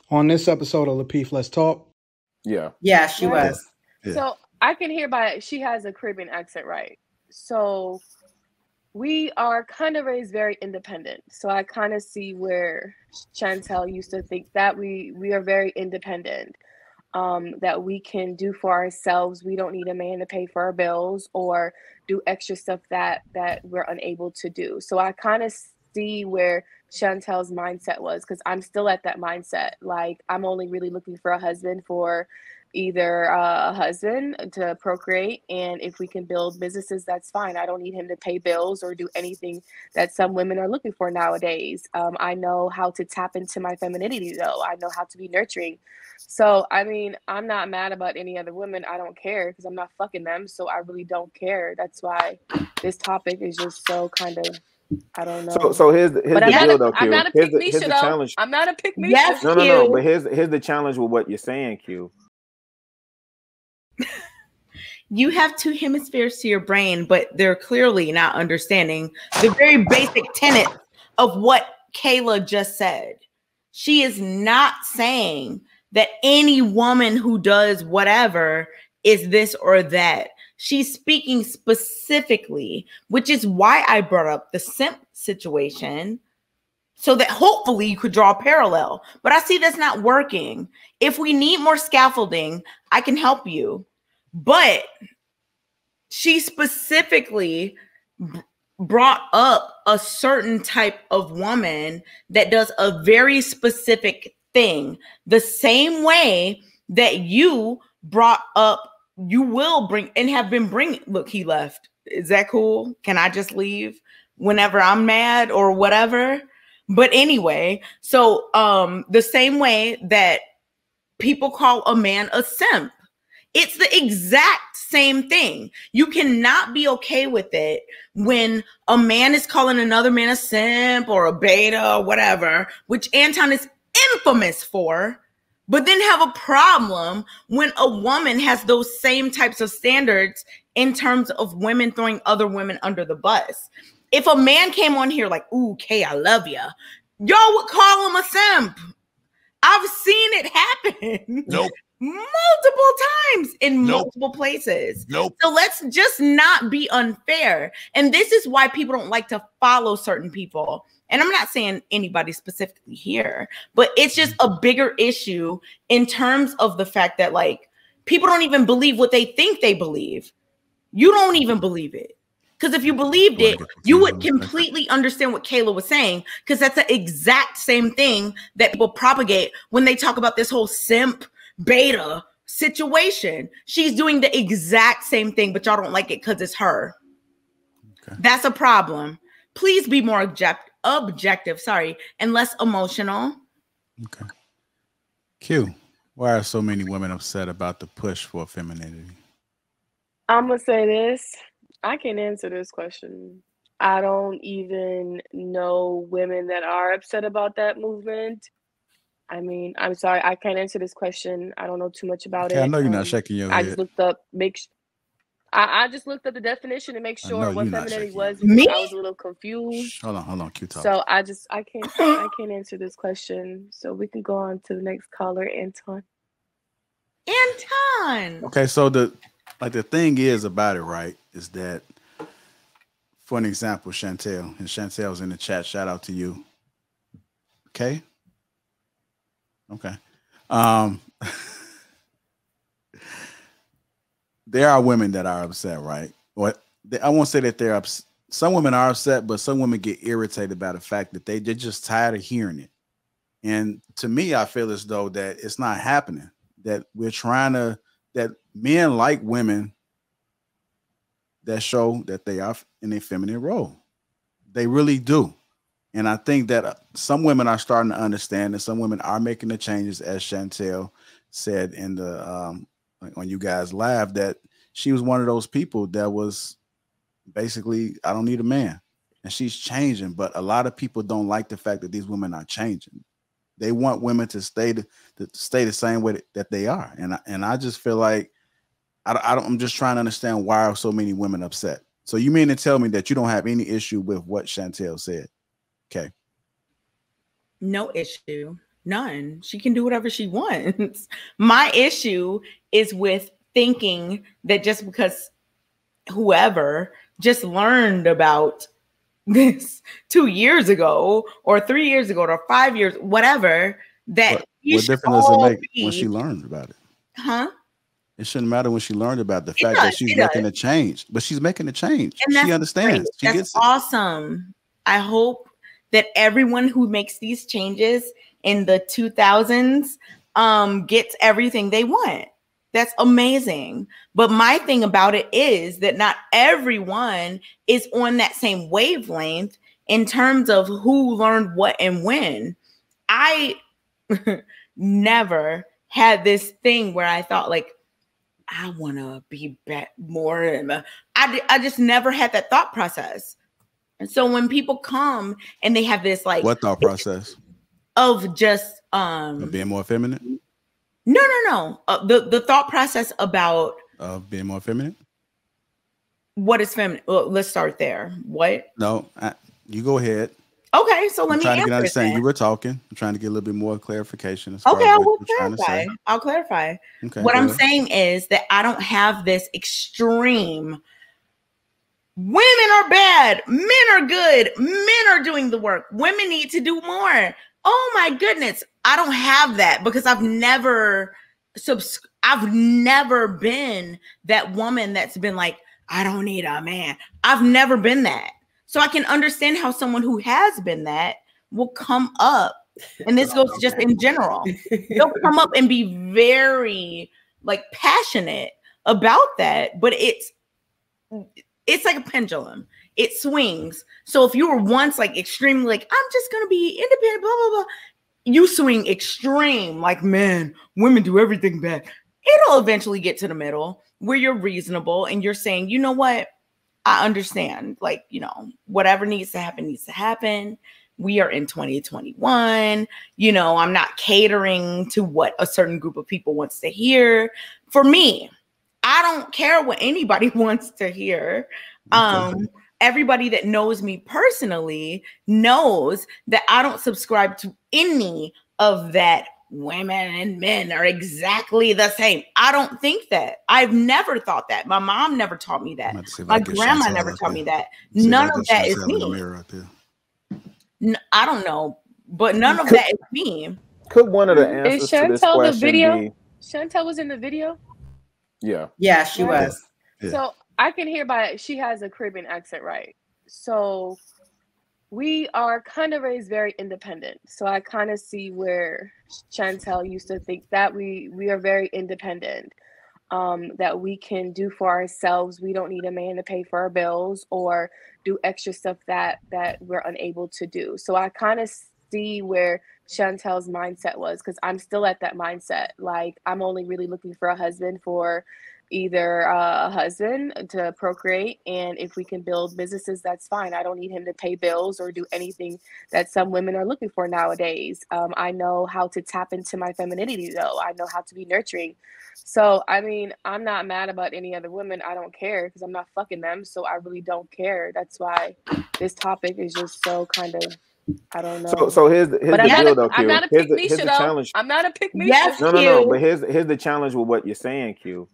On this episode of Lapeef Let's Talk. Yeah. Yeah, she was. Yeah. So I can hear by she has a Caribbean accent, right? So we are kind of raised very independent. So I kind of see where Chantel used to think that we are very independent, that we can do for ourselves. We don't need a man to pay for our bills or do extra stuff that we're unable to do. So I kind of see where Chantel's mindset was, because I'm still at that mindset. Like, I'm only really looking for a husband for either a husband to procreate, and if we can build businesses, that's fine. I don't need him to pay bills or do anything that some women are looking for nowadays. I know how to tap into my femininity, though. I know how to be nurturing. So I mean, I'm not mad about any other women. I don't care, because I'm not fucking them, so I really don't care. That's why this topic is just so kind of, I don't know. So here's the deal, though, Q. I'm not a PICKMESHA, though. Challenge. I'm not a PICKMESHA. Yes, No. But here's the challenge with what you're saying, Q. You have two hemispheres to your brain, but they're clearly not understanding the very basic tenets of what Kayla just said. She is not saying that any woman who does whatever is this or that. She's speaking specifically, which is why I brought up the simp situation, so that hopefully you could draw a parallel. But I see that's not working. If we need more scaffolding, I can help you. But she specifically brought up a certain type of woman that does a very specific thing. The same way that you brought up, you will bring and have been bringing. Look, he left. Is that cool? Can I just leave whenever I'm mad or whatever? But anyway, so the same way that people call a man a simp, it's the exact same thing. You cannot be okay with it when a man is calling another man a simp or a beta or whatever, which Anton is infamous for, but then have a problem when a woman has those same types of standards in terms of women throwing other women under the bus. If a man came on here like, ooh, Kay, I love ya, y'all would call him a simp. I've seen it happen. Nope. Multiple times in multiple places. Nope. So let's just not be unfair. And this is why people don't like to follow certain people. And I'm not saying anybody specifically here, but it's just a bigger issue in terms of the fact that, like, people don't even believe what they think they believe. You don't even believe it. Because if you believed it, you would completely understand what Kayla was saying, because that's the exact same thing that people propagate when they talk about this whole simp beta situation. She's doing the exact same thing, but y'all don't like it because it's her. Okay. That's a problem. Please be more objective, and less emotional. Okay. Q, why are so many women upset about the push for femininity? I'm going to say this. I can't answer this question. I don't even know women that are upset about that movement. I mean, I'm sorry, I can't answer this question. I don't know too much about it. I know you're not shaking your head. I just looked up, I just looked up the definition to make sure what femininity was. Me? I was a little confused. Hold on, Q talk. So I can't answer this question. So we can go on to the next caller, Anton. Anton. Okay, so the thing is about it, right, is that, for an example, Chantel, and Chantel's in the chat. Shout out to you. Okay. Okay. There are women that are upset, right? I won't say that they're upset. Some women are upset, but some women get irritated by the fact that they're just tired of hearing it. And to me, I feel as though that it's not happening, that we're trying to, that men like women that show that they are in a feminine role. They really do. And I think that some women are starting to understand, and some women are making the changes, as Chantel said in the when you guys live, that she was one of those people that was basically, I don't need a man, and she's changing. But a lot of people don't like the fact that these women are changing. They want women to stay the same way that they are, and I just feel like I'm just trying to understand why are so many women upset. So you mean to tell me that you don't have any issue with what Chantel said? Okay. No issue. None. She can do whatever she wants. My issue is with thinking that just because whoever just learned about this 2 years ago or 3 years ago or 5 years, whatever, that what difference does it make when she learned about it? Huh? It shouldn't matter when she learned about the fact that she's making a change, but she's making a change. And she understands. She that's gets it. Awesome. I hope that everyone who makes these changes in the 2000s gets everything they want. That's amazing. But my thing about it is that not everyone is on that same wavelength in terms of who learned what and when. I never had this thing where I thought like, I want to be back more. I just never had that thought process. And so when people come and they have this like, what thought process of just of being more feminine? No. The thought process about being more feminine. What is feminine? Well, let's start there. What? No, you go ahead. Okay, so let me trying to get answer understanding. that. You were talking. I'm trying to get a little bit more clarification. Okay, I will clarify. I'll clarify. Okay, what I'm saying is that I don't have this extreme. Women are bad. Men are good. Men are doing the work. Women need to do more. Oh my goodness. I don't have that because I've never been that woman that's been like, I don't need a man. I've never been that. So I can understand how someone who has been that will come up. And this goes just in general. They'll come up and be very like passionate about that. But it's like a pendulum. It swings. So if you were once like extremely like, I'm just going to be independent, blah, blah, blah. You swing extreme, like, man, women do everything bad. It'll eventually get to the middle where you're reasonable and you're saying, you know what? I understand. Like, you know, whatever needs to happen needs to happen. We are in 2021. You know, I'm not catering to what a certain group of people wants to hear. For me, I don't care what anybody wants to hear. Everybody that knows me personally knows that I don't subscribe to any of that. Women and men are exactly the same. I don't think that. I've never thought that. My mom never taught me that. My grandma never taught me that. None of that is me. I don't know, but none of that is me. Could one of the answers to this question be? Chantel was in the video? Yeah, she was. Yeah. So I can hear by she has a Caribbean accent, right? So we are kind of raised very independent. So I kind of see where Chantel used to think that we are very independent, that we can do for ourselves. We don't need a man to pay for our bills or do extra stuff that we're unable to do. So I kind of see where Chantel's mindset was, because I'm still at that mindset. Like, I'm only really looking for a husband for either a husband to procreate, and if we can build businesses, that's fine. I don't need him to pay bills or do anything that some women are looking for nowadays. I know how to tap into my femininity, though. I know how to be nurturing. So, I mean, I'm not mad about any other women. I don't care because I'm not fucking them. So I really don't care. That's why this topic is just so kind of, I don't know. So here's the deal, though, Q. I'm not a PICKMESHA, though. Challenge. I'm not a PICKMESHA. Yes, No. But here's the challenge with what you're saying, Q.